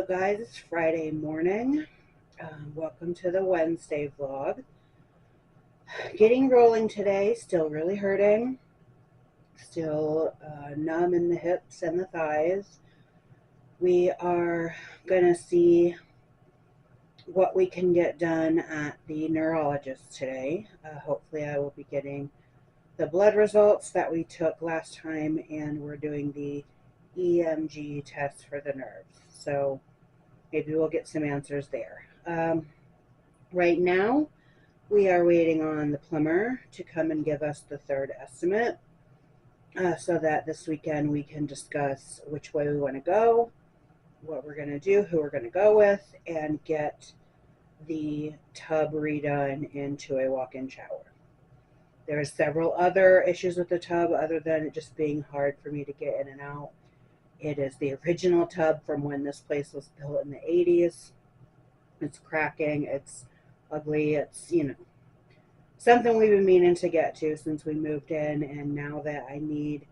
Guys, it's Friday morning. Welcome to the Wednesday vlog. Getting rolling today, still really hurting. Still numb in the hips and the thighs. We are going to see what we can get done at the neurologist today. Hopefully I will be getting the blood results that we took last time, and we're doing the EMG test for the nerves. So maybe we'll get some answers there. Right now, we are waiting on the plumber to come and give us the third estimate so that this weekend we can discuss which way we want to go, what we're going to do, who we're going to go with, and get the tub redone into a walk-in shower. There are several other issues with the tub other than it just being hard for me to get in and out. It is the original tub from when this place was built in the 80s. It's cracking, it's ugly, it's, something we've been meaning to get to since we moved in, and now that I need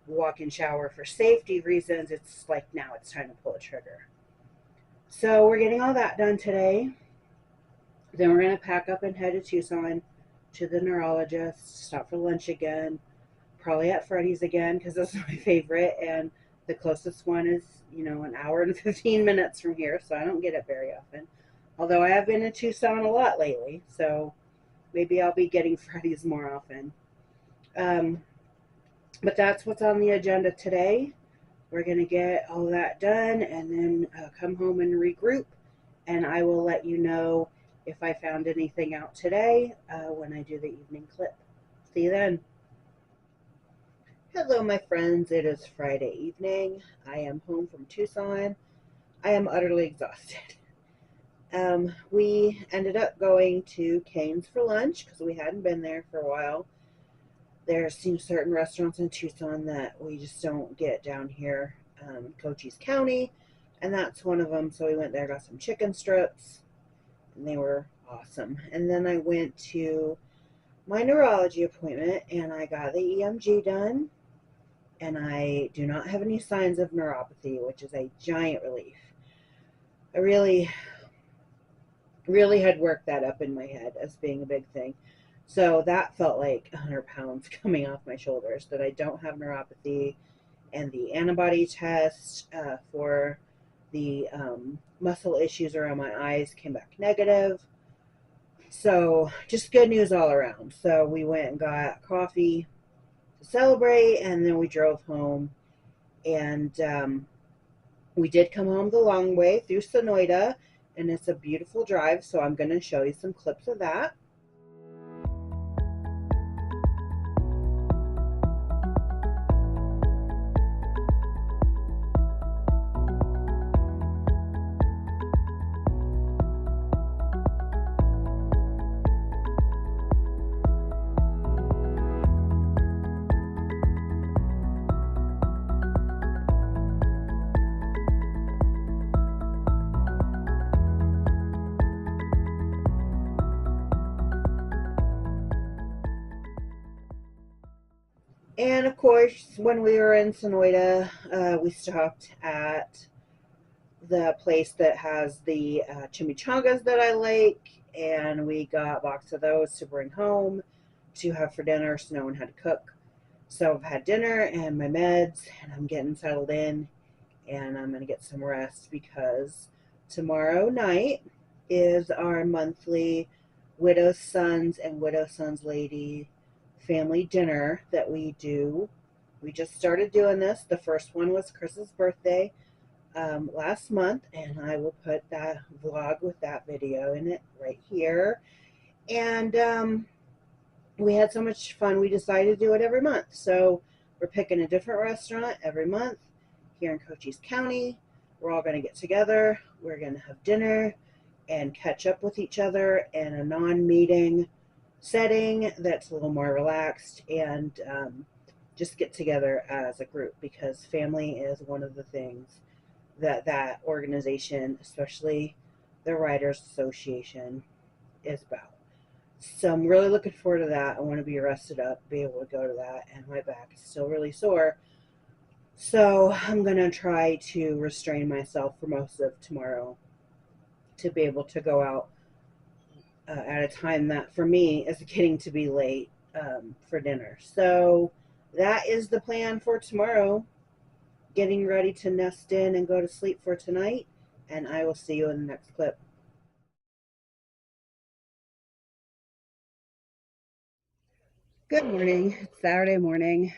a walk-in shower for safety reasons, it's like now it's time to pull a trigger. So we're getting all that done today. Then we're going to pack up and head to Tucson to the neurologist, stop for lunch again, probably at Freddy's again because that's my favorite, and the closest one is, an hour and 15 minutes from here, so I don't get it very often. Although I have been in Tucson a lot lately, so maybe I'll be getting Freddy's more often. But that's what's on the agenda today. We're going to get all that done and then come home and regroup, and I will let you know if I found anything out today when I do the evening clip. See you then. Hello, my friends. It is Friday evening. I am home from Tucson. I am utterly exhausted. We ended up going to Cane's for lunch because we hadn't been there for a while. There's certain restaurants in Tucson that we just don't get down here in Cochise County, and that's one of them. So we went there, got some chicken strips, and they were awesome. And then I went to my neurology appointment, and I got the EMG done, and I do not have any signs of neuropathy, which is a giant relief. I really had worked that up in my head as being a big thing. So that felt like 100 pounds coming off my shoulders, that I don't have neuropathy. And the antibody test for the muscle issues around my eyes came back negative. So just good news all around. So we went and got coffee to celebrate, and then we drove home. And we did come home the long way through Sonoyta, and it's a beautiful drive, so I'm going to show you some clips of that. And of course, when we were in Sonoyta, we stopped at the place that has the chimichangas that I like, and we got a box of those to bring home to have for dinner, so no one had to cook. So I've had dinner and my meds, and I'm getting settled in, and I'm going to get some rest because tomorrow night is our monthly Widow's Sons and Widow's Sons Lady family dinner that we do. We just started doing this. The first one was Chris's birthday last month, and I will put that vlog with that video in it right here. And we had so much fun, we decided to do it every month. So we're picking a different restaurant every month here in Cochise County. We're all going to get together. We're going to have dinner and catch up with each other in a non-meeting setting that's a little more relaxed, and just get together as a group, because family is one of the things that organization, especially the Writers Association, is about. So I'm really looking forward to that. I want to be rested up, be able to go to that, and my back is still really sore So I'm going to try to restrain myself for most of tomorrow to be able to go out at a time that for me is getting to be late for dinner. So that is the plan for tomorrow. Getting ready to nest in and go to sleep for tonight. And I will see you in the next clip. Good morning. It's Saturday morning.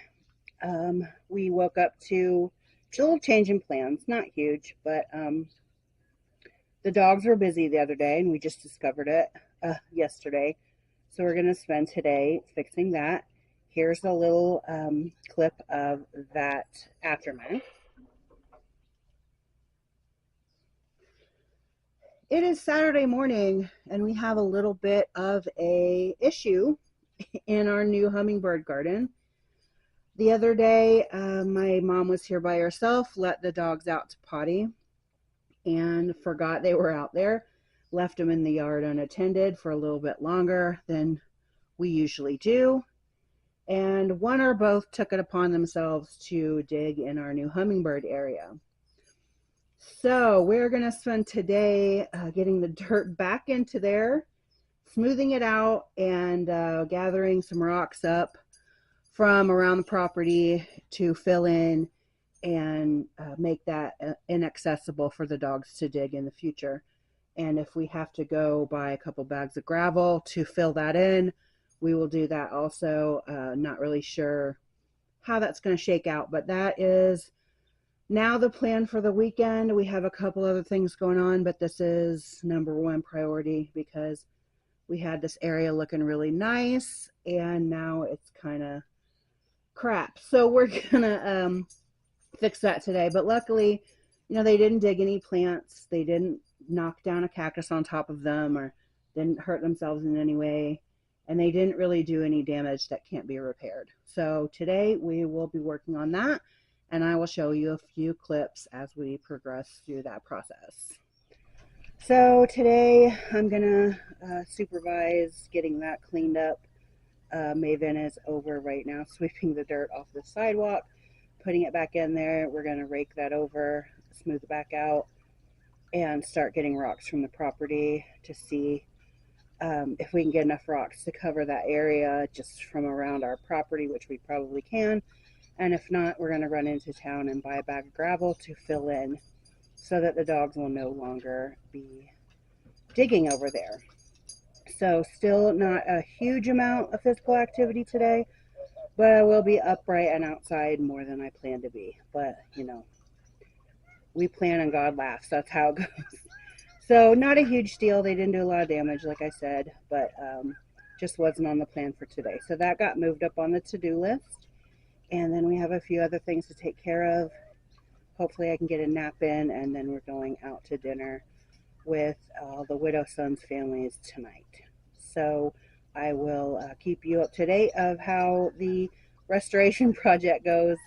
We woke up to a little change in plans. Not huge, but the dogs were busy the other day, and we just discovered it yesterday. So we're going to spend today fixing that. Here's a little clip of that aftermath. It is Saturday morning, and we have a little bit of a issue in our new hummingbird garden. The other day, my mom was here by herself, let the dogs out to potty, and forgot they were out there. Left them in the yard unattended for a little bit longer than we usually do. And one or both took it upon themselves to dig in our new hummingbird area. So we're going to spend today getting the dirt back into there, smoothing it out, and gathering some rocks up from around the property to fill in and make that inaccessible for the dogs to dig in the future. And if we have to go buy a couple bags of gravel to fill that in, we will do that also. Not really sure how that's going to shake out, but that is now the plan for the weekend. We have a couple other things going on, but this is number one priority because we had this area looking really nice and now it's kind of crap. So we're gonna fix that today. But luckily, they didn't dig any plants. They didn't knock down a cactus on top of them or didn't hurt themselves in any way. And they didn't really do any damage that can't be repaired. So today we will be working on that. And I will show you a few clips as we progress through that process. So today I'm gonna supervise getting that cleaned up. Maven is over right now sweeping the dirt off the sidewalk, putting it back in there. We're going to rake that over, smooth it back out, and start getting rocks from the property to see if we can get enough rocks to cover that area just from around our property, which we probably can. And if not, we're going to run into town and buy a bag of gravel to fill in so that the dogs will no longer be digging over there. So still not a huge amount of physical activity today, but I will be upright and outside more than I plan to be. But, we plan and God laughs. That's how it goes. So not a huge deal. They didn't do a lot of damage, like I said, but just wasn't on the plan for today. So that got moved up on the to-do list. And then we have a few other things to take care of. Hopefully I can get a nap in, and then we're going out to dinner with all the widow sons' families tonight. So I will keep you up to date of how the restoration project goes,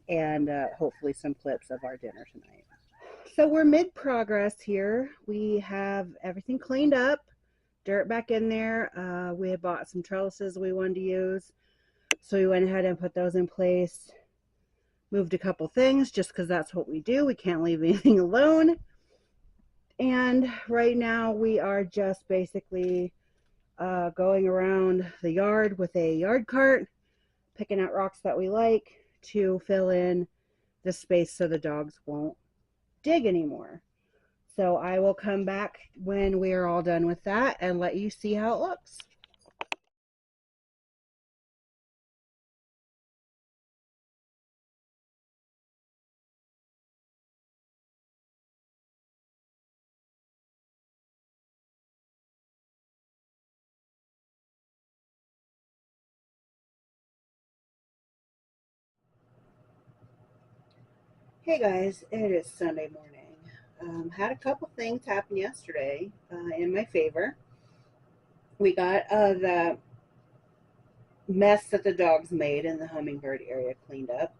and hopefully some clips of our dinner tonight. So we're mid-progress here. We have everything cleaned up, dirt back in there. We had bought some trellises we wanted to use, so we went ahead and put those in place. Moved a couple things just because that's what we do. We can't leave anything alone. And right now we are just basically going around the yard with a yard cart, picking out rocks that we like to fill in the space so the dogs won't dig anymore. So I will come back when we are all done with that and let you see how it looks. Hey guys, it is Sunday morning. Had a couple things happen yesterday in my favor. We got the mess that the dogs made in the hummingbird area cleaned up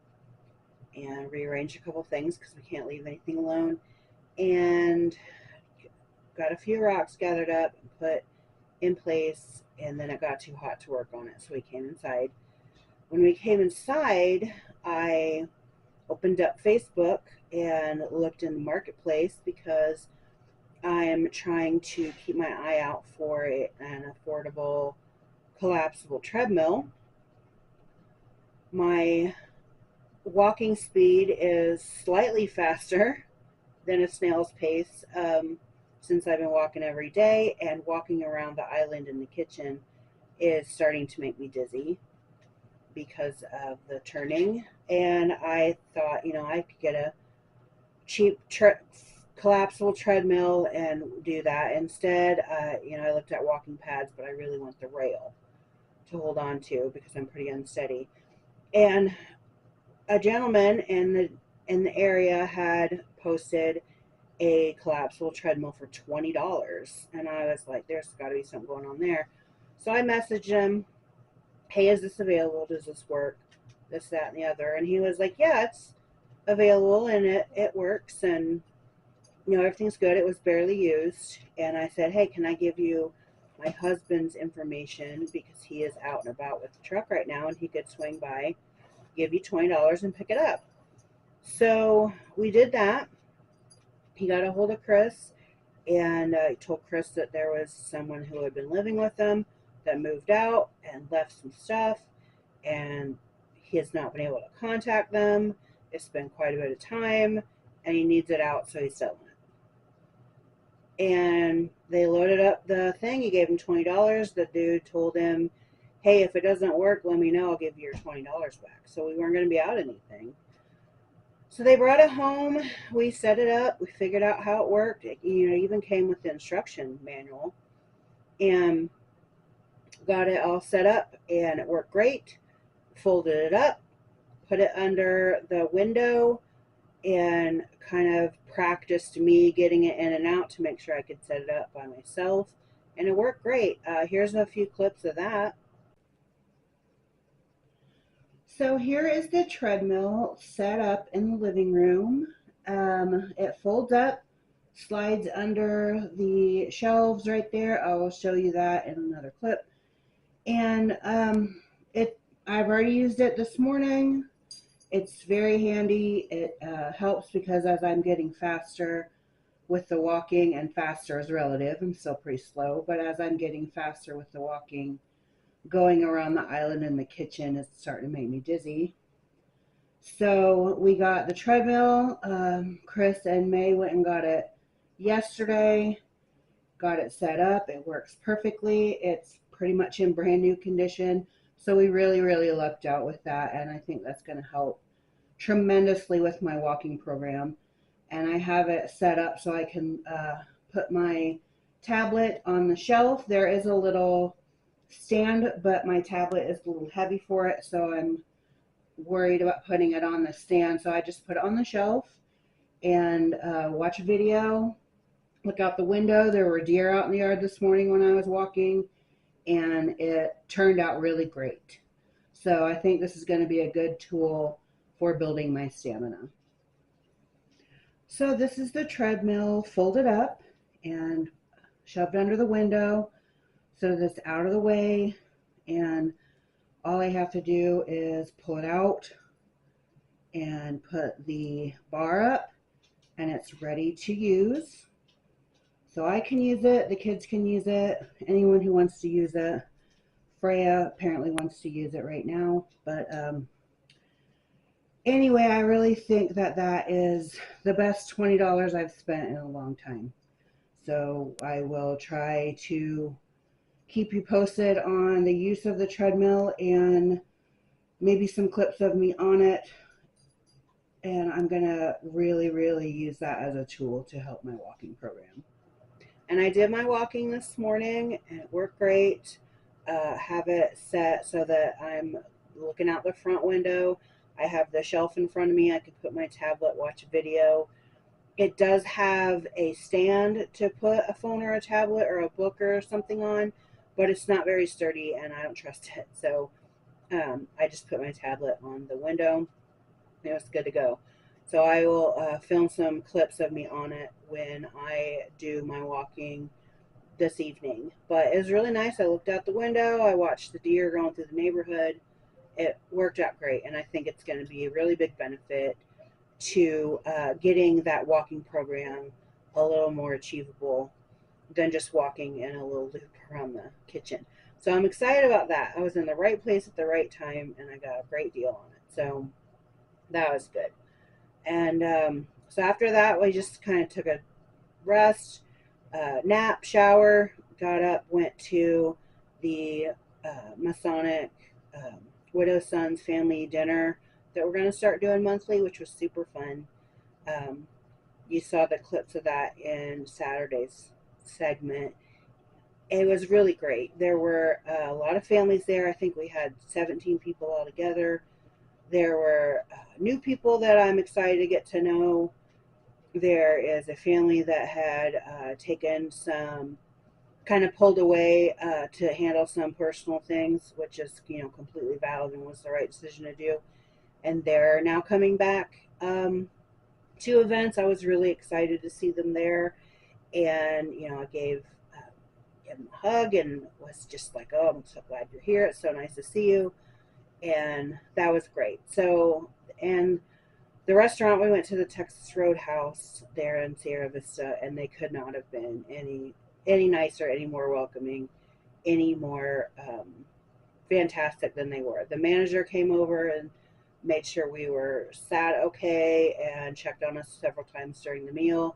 and rearranged a couple things because we can't leave anything alone. And got a few rocks gathered up and put in place, and then it got too hot to work on it, so we came inside. When we came inside, I opened up Facebook and looked in the marketplace because I am trying to keep my eye out for an affordable collapsible treadmill. My walking speed is slightly faster than a snail's pace since I've been walking every day, and walking around the island in the kitchen is starting to make me dizzy because of the turning. And I thought, I could get a cheap collapsible treadmill and do that. Instead, I looked at walking pads, but I really want the rail to hold on to because I'm pretty unsteady. And a gentleman in the area had posted a collapsible treadmill for $20, and I was like, "There's got to be something going on there." So I messaged him, "Hey, is this available? Does this work? This, that, and the other." And he was like, "Yeah, it's available and it works, and everything's good." It was barely used, and I said, "Hey, can I give you my husband's information because he is out and about with the truck right now, and he could swing by, give you $20 and pick it up." So we did that. He got a hold of Chris and he told Chris that there was someone who had been living with him that moved out and left some stuff, and he has not been able to contact them. It's been quite a bit of time, and he needs it out, so he's selling it. And they loaded up the thing. He gave him $20. The dude told him, "Hey, if it doesn't work, let me know. I'll give you your $20 back." So we weren't going to be out anything. So they brought it home. We set it up. We figured out how it worked. It even came with the instruction manual, and got it all set up, and it worked great. Folded it up, put it under the window, and kind of practiced me getting it in and out to make sure I could set it up by myself, and it worked great. Here's a few clips of that. So here is the treadmill set up in the living room. It folds up, slides under the shelves right there. I will show you that in another clip. And I've already used it this morning. It's very handy. It helps because as I'm getting faster with the walking, and faster is relative, I'm still pretty slow, but as I'm getting faster with the walking, going around the island in the kitchen is starting to make me dizzy. So we got the treadmill. Chris and May went and got it yesterday, got it set up. It works perfectly. It's pretty much in brand new condition. So we really, really lucked out with that, and I think that's going to help tremendously with my walking program. And I have it set up so I can put my tablet on the shelf. There is a little stand, but my tablet is a little heavy for it, so I'm worried about putting it on the stand. So I just put it on the shelf and watch a video, look out the window. There were deer out in the yard this morning when I was walking, and it turned out really great. So I think this is going to be a good tool for building my stamina. So this is the treadmill folded up and shoved under the window so that's out of the way, and all I have to do is pull it out and put the bar up, and it's ready to use. So I can use it, the kids can use it, anyone who wants to use it. Freya apparently wants to use it right now, but anyway, I really think that is the best $20 I've spent in a long time. So I will try to keep you posted on the use of the treadmill and maybe some clips of me on it. And I'm going to really, really use that as a tool to help my walking program. And I did my walking this morning, and it worked great. Have it set so that I'm looking out the front window. I have the shelf in front of me. I could put my tablet, watch a video. It does have a stand to put a phone or a tablet or a book or something on, but it's not very sturdy, and I don't trust it. So I just put my tablet on the window. It was good to go. So I will film some clips of me on it when I do my walking this evening. But it was really nice. I looked out the window. I watched the deer going through the neighborhood. It worked out great, and I think it's going to be a really big benefit to getting that walking program a little more achievable than just walking in a little loop around the kitchen. So I'm excited about that. I was in the right place at the right time, and I got a great deal on it. So that was good. And so after that, we just kind of took a rest, nap, shower, got up, went to the Masonic um, Widow Sons family dinner that we're going to start doing monthly, which was super fun. Um, you saw the clips of that in Saturday's segment. It was really great. There were a lot of families there. I think we had 17 people all together. There were new people that I'm excited to get to know. There is a family that had taken some, kind of pulled away to handle some personal things, which is, completely valid and was the right decision to do. And they're now coming back to events. I was really excited to see them there. And, I gave him a hug and was just like, oh, I'm so glad you're here. It's so nice to see you. And that was great. So, and the restaurant, we went to the Texas Roadhouse there in Sierra Vista, and they could not have been any nicer, any more welcoming, any more fantastic than they were. The manager came over and made sure we were sat okay and checked on us several times during the meal.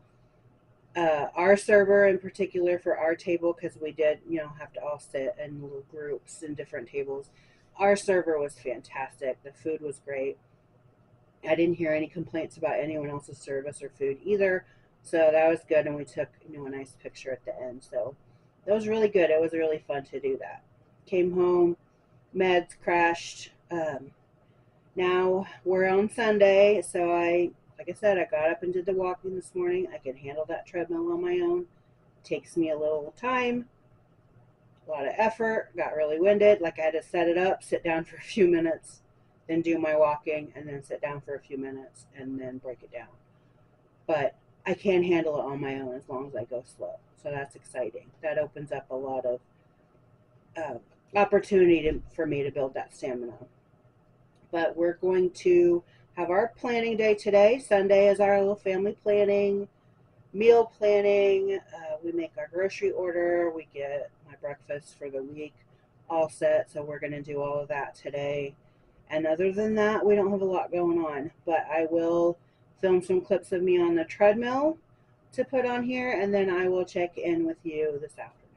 Our server in particular for our table, because we did, have to all sit in little groups in different tables. Our server was fantastic. The food was great. I didn't hear any complaints about anyone else's service or food either. So that was good. And we took, a nice picture at the end. So that was really good. It was really fun to do that. Came home, meds crashed. Now we're on Sunday. So like I said, I got up and did the walking this morning. I can handle that treadmill on my own. It takes me a little time, a lot of effort, got really winded. Like I had to set it up, sit down for a few minutes, then do my walking, and then sit down for a few minutes, and then break it down. But I can handle it on my own as long as I go slow. So that's exciting. That opens up a lot of opportunity for me to build that stamina. But we're going to have our planning day today. Sunday is our little family planning, meal planning. We make our grocery order. We get my breakfast for the week all set. So we're going to do all of that today. And other than that, we don't have a lot going on. But I will film some clips of me on the treadmill to put on here. And then I will check in with you this afternoon.